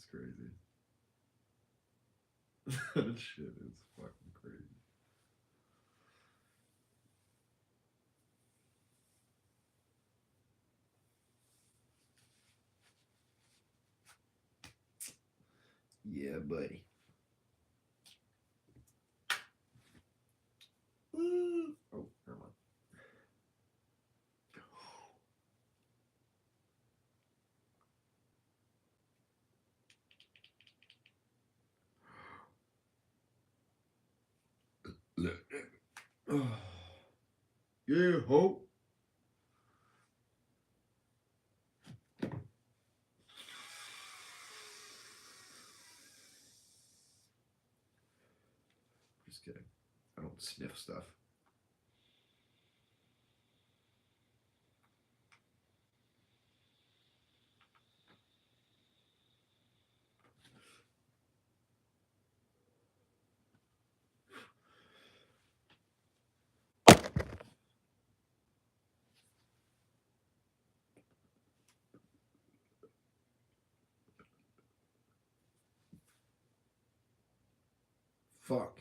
is crazy. That shit is fucking crazy. Yeah, buddy. Oh, never mind. Yeah, hope. Just kidding. I don't sniff stuff. Fuck.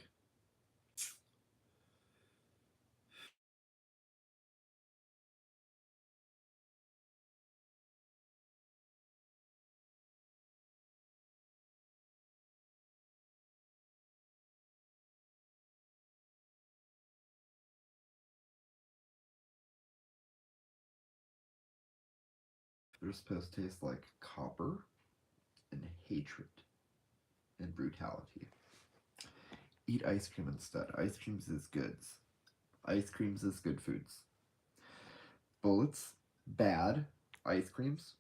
Their supposed to taste like copper and hatred and brutality. Eat ice cream instead. Ice creams is goods. Ice creams is good foods. Bullets, bad. Ice creams,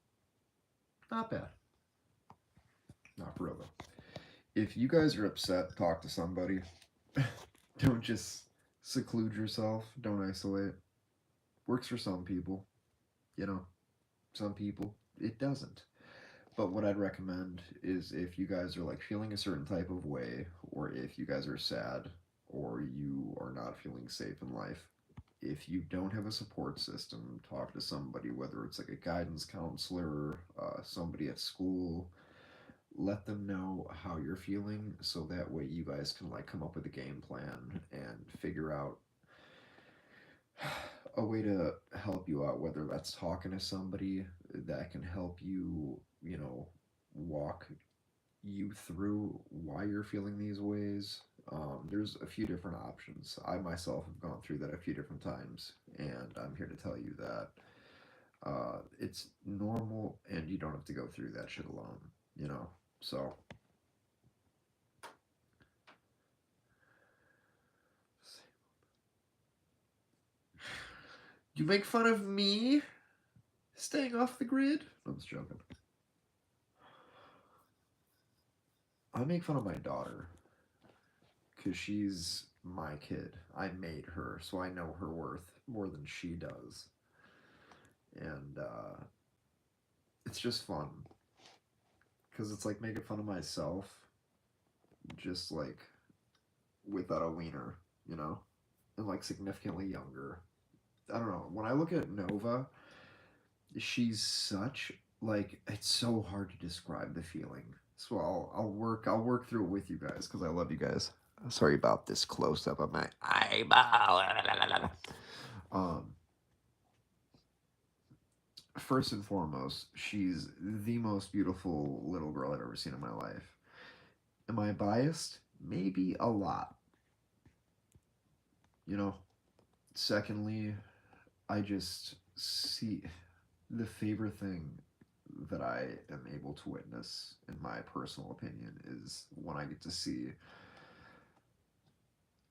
not bad. Not for real though. If you guys are upset, talk to somebody. Don't just seclude yourself. Don't isolate. Works for some people. You know, some people it doesn't. But what I'd recommend is if you guys are like feeling a certain type of way, or if you guys are sad, or you are not feeling safe in life, if you don't have a support system, talk to somebody, whether it's like a guidance counselor, somebody at school. Let them know how you're feeling, so that way you guys can like come up with a game plan and figure out a way to help you out, whether that's talking to somebody that can help you, walk you through why you're feeling these ways. There's a few different options. I myself have gone through that a few different times, and I'm here to tell you that it's normal and you don't have to go through that shit alone, you know? So, you make fun of me staying off the grid? I'm just joking. I make fun of my daughter because she's my kid. I made her, so I know her worth more than she does. And it's just fun because it's like making fun of myself, just like without a wiener, you know? And like significantly younger. I don't know. When I look at Nova, she's such like it's so hard to describe the feeling. So I'll work through it with you guys because I love you guys. Sorry about this close up of my eyeball. Um, First and foremost, she's the most beautiful little girl I've ever seen in my life. Am I biased? Maybe a lot. You know. Secondly, I just see the favorite thing that I am able to witness, in my personal opinion, is when I get to see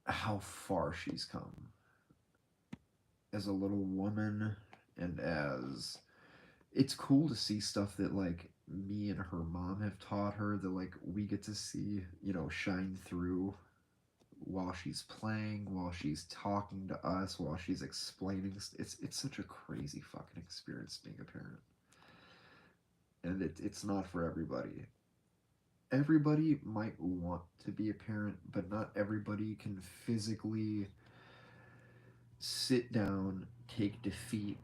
how far she's come as a little woman, and as it's cool to see stuff that like me and her mom have taught her, that like we get to see, shine through while she's playing, while she's talking to us, while she's explaining. It's such a crazy fucking experience being a parent, and it's not for everybody. Everybody might want to be a parent, but not everybody can physically sit down, take defeat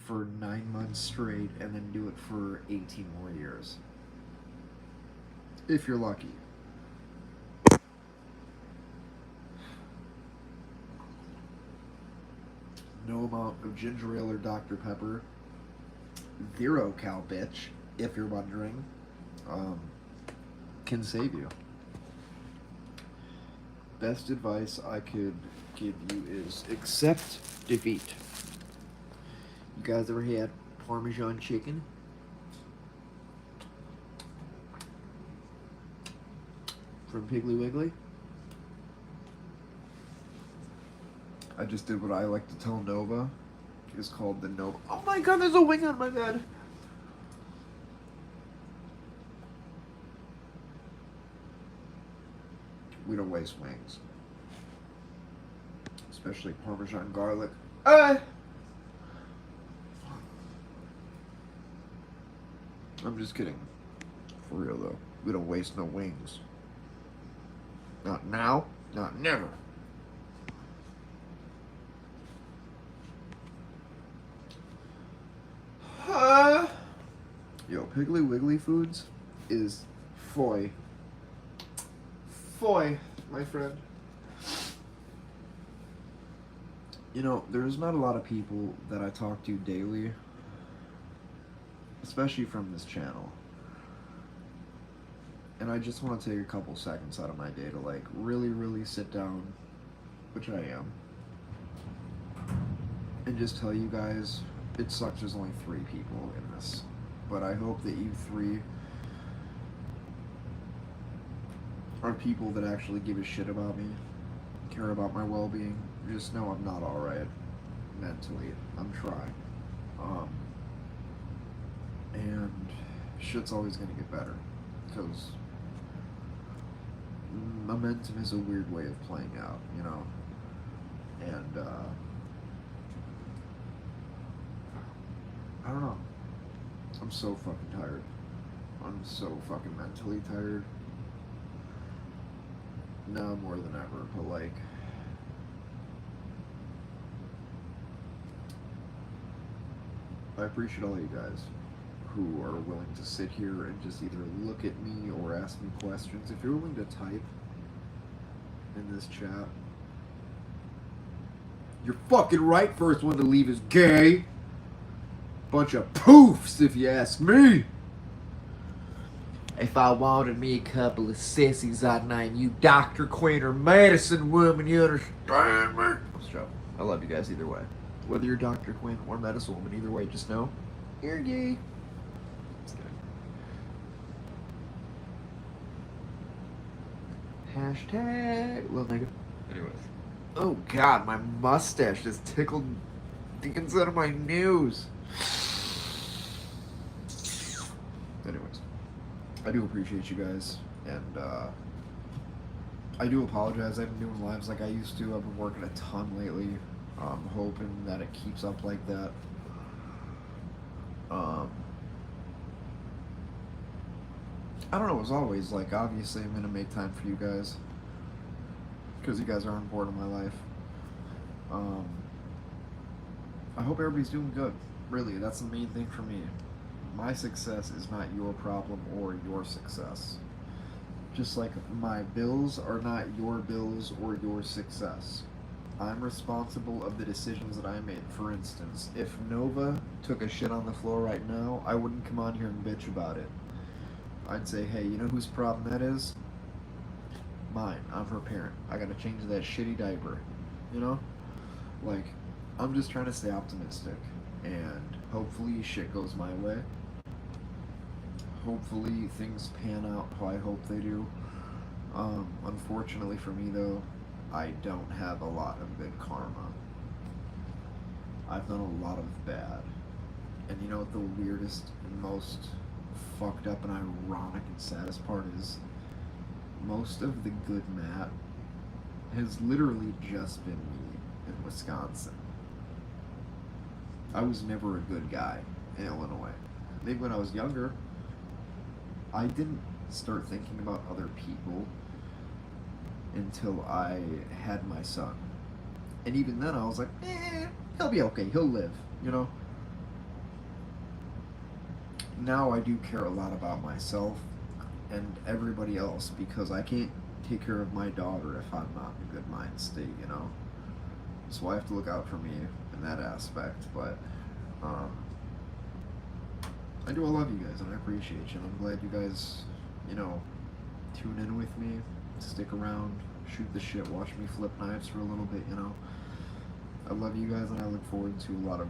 for 9 months straight, and then do it for 18 more years. if you're lucky. No amount of ginger ale or Dr. Pepper. 0 cal, bitch, if you're wondering, can save you. Best advice I could give you is accept defeat. You guys ever had Parmesan chicken? From Piggly Wiggly? I just did what I like to tell Nova. It's called the Nova. Oh my god, there's a wing on my bed! We don't waste wings. Especially Parmesan garlic. I'm just kidding. For real though. We don't waste no wings. Not now, not never. Yo, Piggly Wiggly Foods is foy. Foy, my friend. You know, there's not a lot of people that I talk to daily, especially from this channel. And I just want to take a couple seconds out of my day to like really sit down, which I am, and just tell you guys, it sucks there's only 3 people in this. But I hope that you 3 are people that actually give a shit about me, care about my well-being. Just know I'm not alright mentally. I'm trying. And shit's always gonna get better. Because momentum is a weird way of playing out, you know? And, I don't know. I'm so fucking tired. I'm so fucking mentally tired. Now more than ever, but like, I appreciate all you guys who are willing to sit here and just either look at me or ask me questions. If you're willing to type in this chat, you're fucking right. First one to leave is gay. Bunch of poofs, if you ask me. If I wanted me a couple of sissies, I'd name you Dr. Queen or Medicine Woman, you understand me? So, I love you guys either way. Whether you're Dr. Quinn or Medicine Woman, either way, just know, you're gay. Just kidding. Hashtag little nigga. Anyways. Oh god, my mustache just tickled the inside of my nose. Anyways, I do appreciate you guys, and I do apologize. I haven't been doing lives like I used to. I've been working a ton lately. I'm hoping that it keeps up like that. I don't know, as always, like, obviously I'm going to make time for you guys, because you guys are on board in my life. I hope everybody's doing good. Really, that's the main thing for me. My success is not your problem or your success. Just like my bills are not your bills or your success. I'm responsible of the decisions that I made. For instance, if Nova took a shit on the floor right now, I wouldn't come on here and bitch about it. I'd say, hey, you know whose problem that is? Mine. I'm her parent. I gotta change that shitty diaper. You know? Like, I'm just trying to stay optimistic. And hopefully shit goes my way. Hopefully things pan out how I hope they do. Unfortunately for me though, I don't have a lot of good karma. I've done a lot of bad. And you know what the weirdest and most fucked up and ironic and saddest part is? Most of the good Matt has literally just been me in Wisconsin. I was never a good guy in Illinois. Maybe when I was younger, I didn't start thinking about other people until I had my son. And even then I was like, he'll be okay, he'll live, you know? Now I do care a lot about myself, and everybody else, because I can't take care of my daughter if I'm not in a good mind state, you know? So I have to look out for me in that aspect, but um, I do love you guys and I appreciate you, and I'm glad you guys, you know, tune in with me, stick around, shoot the shit, watch me flip knives for a little bit, you know? I love you guys and I look forward to a lot of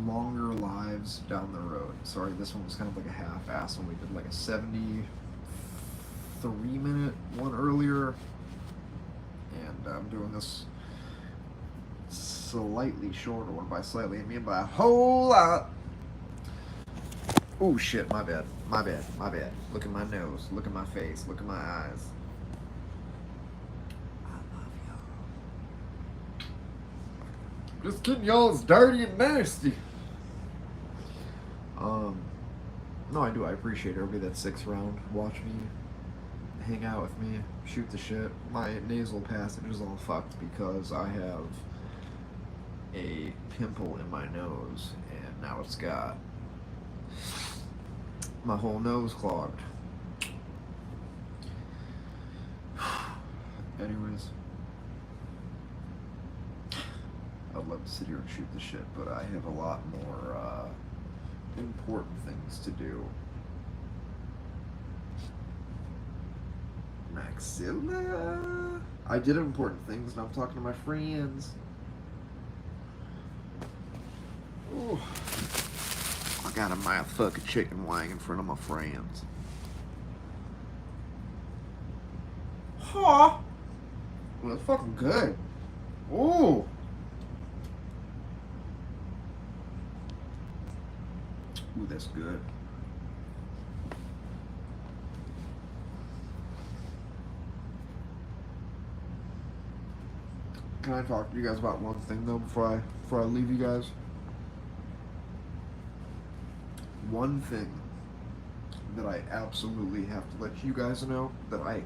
longer lives down the road. Sorry, this one was kind of like a half-ass one. We did like a 73-minute one earlier, and I'm doing this slightly shorter one. By slightly, I mean by a whole lot. Oh shit, my bad. My bad. My bad. Look at my nose. Look at my face. Look at my eyes. I love y'all. Just kidding, y'all. It's dirty and nasty. No, I do. I appreciate everybody that sticks around. Watch me. Hang out with me. Shoot the shit. My nasal passage is all fucked because I have a pimple in my nose, and now it's got my whole nose clogged. Anyways, I'd love to sit here and shoot the shit, but I have a lot more important things to do. Maxilla! I did important things, and I'm talking to my friends. Ooh. I got a motherfucking chicken wing in front of my friends. Huh? Well, that's fucking good. Ooh. Ooh, that's good. Can I talk to you guys about one thing though before I leave you guys? One thing that I absolutely have to let you guys know that I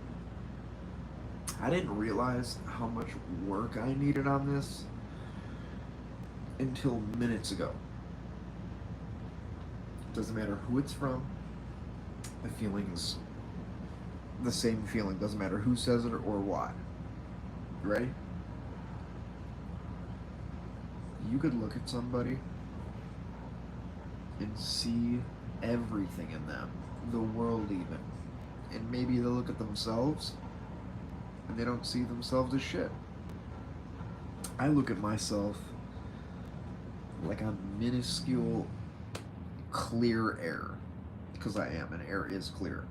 didn't realize how much work I needed on this until minutes ago. Doesn't matter who it's from. The feeling's the same feeling. Doesn't matter who says it or why. You ready? You could look at somebody and see everything in them, the world even. And maybe they'll look at themselves and they don't see themselves as shit. I look at myself like a minuscule clear air, because I am, and air is clear.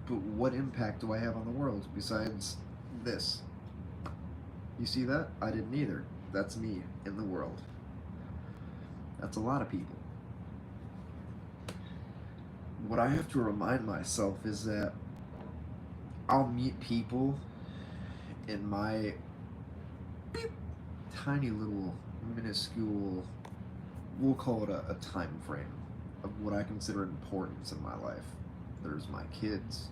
But what impact do I have on the world besides this? You see that? I didn't either. That's me in the world. That's a lot of people. What I have to remind myself is that I'll meet people in my beep, tiny little minuscule, we'll call it a time frame of what I consider importance in my life. There's my kids,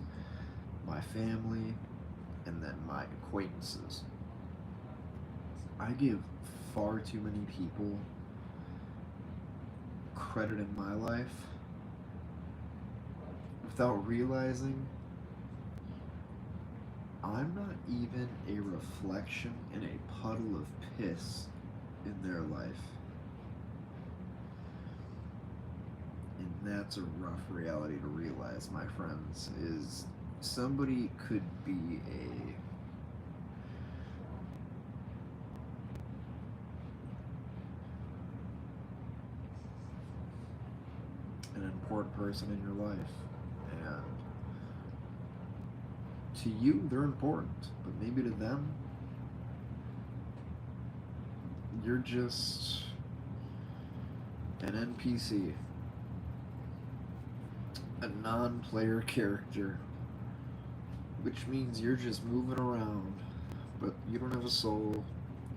my family, and then my acquaintances. I give far too many people credit in my life without realizing I'm not even a reflection in a puddle of piss in their life. And that's a rough reality to realize, my friends, is somebody could be an important person in your life, and to you they're important, but maybe to them you're just an NPC, a non-player character, which means you're just moving around, but you don't have a soul,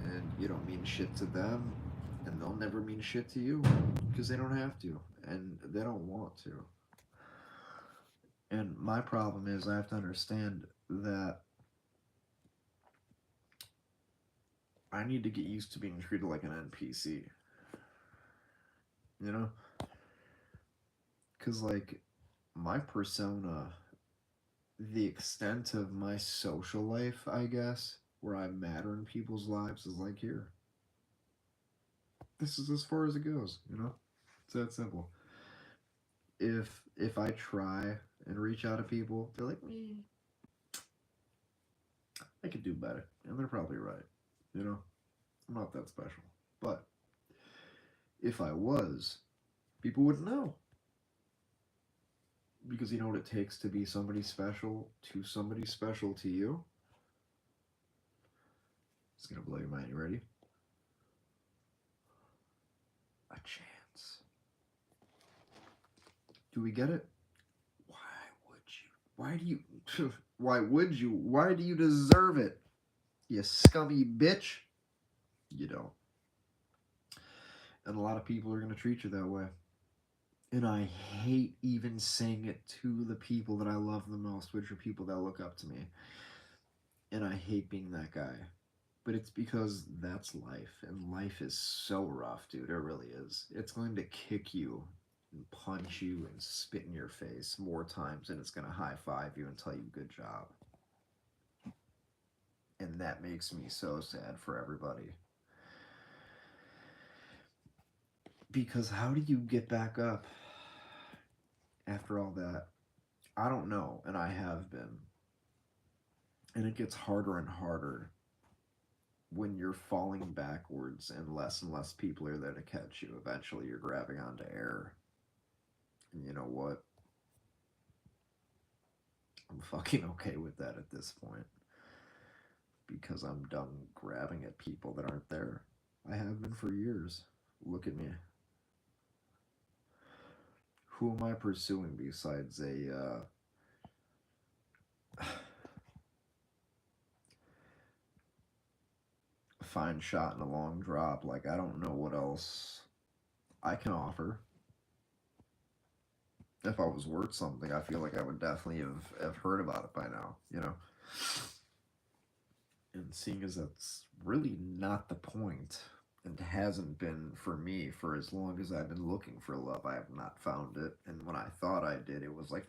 and you don't mean shit to them, and they'll never mean shit to you, because they don't have to, and they don't want to. And my problem is I have to understand that I need to get used to being treated like an NPC. You know? Because, like, my persona, the extent of my social life, I guess, where I matter in people's lives is like here. This is as far as it goes, you know? It's that simple. If I try and reach out to people, they're like, me, I could do better. And they're probably right. You know? I'm not that special. But if I was, people wouldn't know. Because you know what it takes to be somebody special to somebody special to you? It's gonna blow your mind. You ready? A chance. Do we get it? Why would you? Why do you? Why would you? Why do you deserve it? You scummy bitch. You don't. And a lot of people are gonna treat you that way. And I hate even saying it to the people that I love the most, which are people that look up to me. And I hate being that guy. But it's because that's life. And life is so rough, dude. It really is. It's going to kick you and punch you and spit in your face more times than it's going to high five you and tell you good job. And that makes me so sad for everybody. Because how do you get back up after all that? I don't know, and I have been. And it gets harder and harder when you're falling backwards and less people are there to catch you. Eventually, you're grabbing onto air. And you know what? I'm fucking okay with that at this point because I'm done grabbing at people that aren't there. I have been for years. Look at me. Who am I pursuing besides fine shot and a long drop? Like, I don't know what else I can offer. If I was worth something, I feel like I would definitely have heard about it by now, you know? And seeing as that's really not the point, and hasn't been for me for as long as I've been looking for love, I have not found it. And when I thought I did, it was like,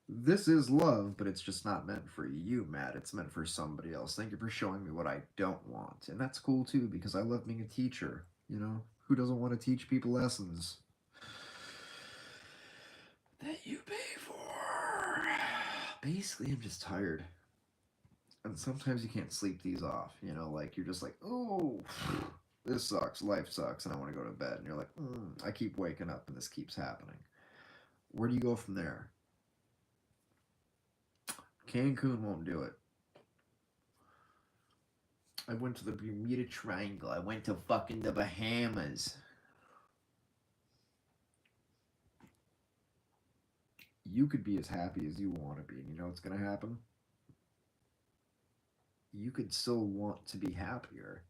this is love, but it's just not meant for you, Matt. It's meant for somebody else. Thank you for showing me what I don't want. And that's cool too, because I love being a teacher, you know? Who doesn't want to teach people lessons that you pay for? Basically, I'm just tired. And sometimes you can't sleep these off, you know, like you're just like, oh, this sucks, life sucks, and I want to go to bed. And you're like, I keep waking up and this keeps happening. Where do you go from there? Cancun won't do it. I went to the Bermuda Triangle. I went to fucking the Bahamas. You could be as happy as you want to be, and you know what's gonna happen? You could still want to be happier.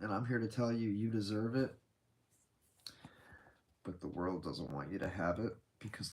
And I'm here to tell you, you deserve it, but the world doesn't want you to have it because